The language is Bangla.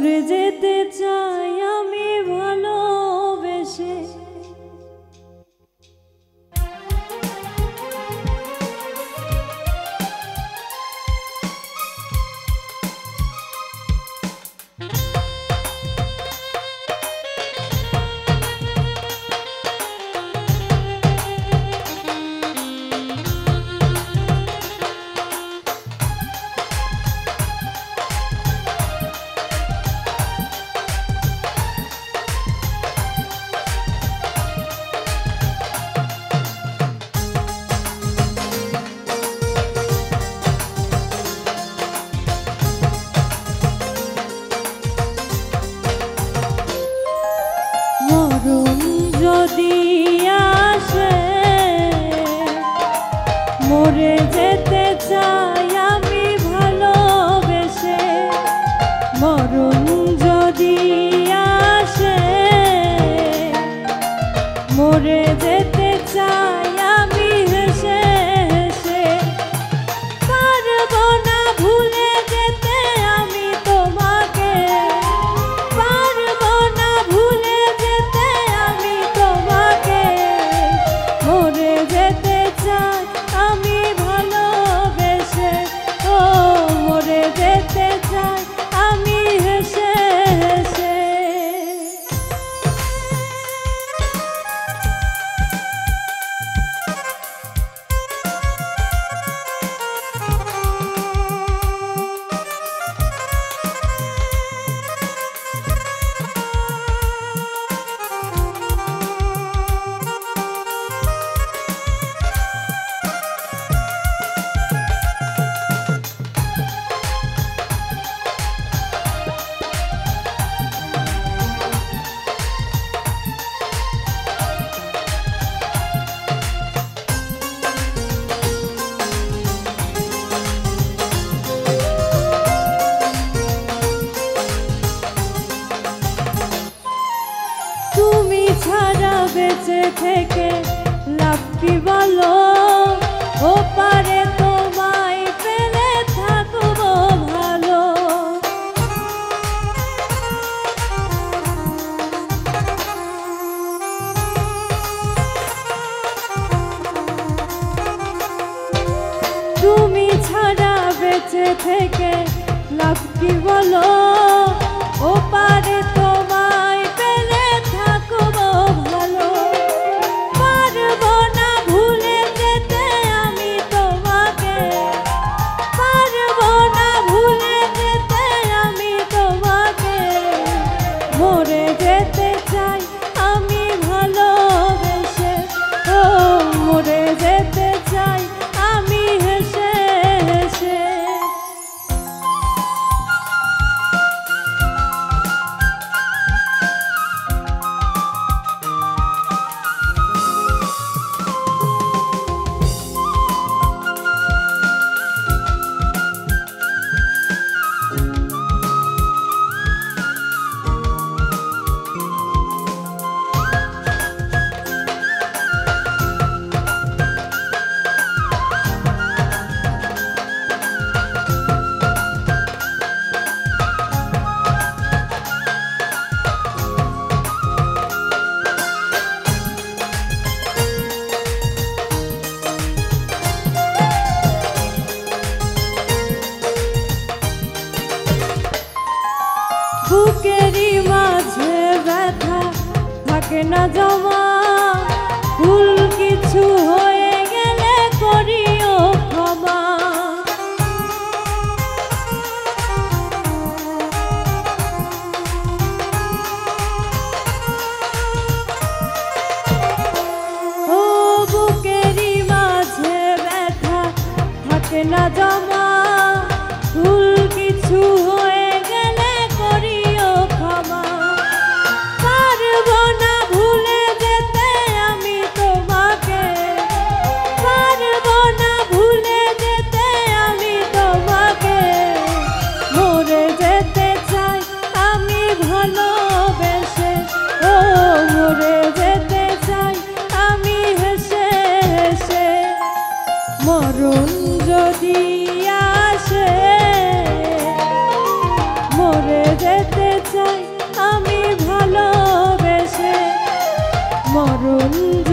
মরে যেতে চাই আমি ভালোবেসে। যদি আসে মরে যেতে চাই আমি ভালোবেসে। মরণ যদি আসে মরে যেতে চাই আমি হেসে হেসে। পারবো না ভুলে যেতে আমি তোমাকে, পারবো না ভুলে যেতে আমি তোমাকে। মরে যেতে চাই আমি ভালোবেসে, ও মরে যেতে চাই আমি হেসে হেসে। তুমি ছাড়া বেঁচে থেকে লাভ কি বলো, ও পারে তোমায় পেলে থাকবো ভালো। তুমি ছাড়া বেঁচে থেকে লাভ কি বলো, ও পারে তোমায় পেলে থাকবো ভালো। পারবো না ভুলে যেতে আমি তোমাকে, পারবো না ভুলে যেতে আমি তোমাকে। মরে যেতে চাই আমি ভালোবেসে, ও মরে যেতে চাই আমি হেসে হেসে। বুকেরই মাঝে ব্যথা থাকে না জমা, ভুল কিছু হয়ে গেলে করিও ক্ষমা। ও বুকেরই মাঝে ব্যথা থাকে না জমা, ভুল কিছু হয়ে গেলে করিও ক্ষমা। পারবো না ভুলে যেতে আমি তোমাকে, পারবো না ভুলে যেতে আমি তোমাকে। মরে যেতে চাই আমি ভালোবেসে, ও মরে যেতে চাই আমি হেসে হেসে। মরণ যদি আসে করুণ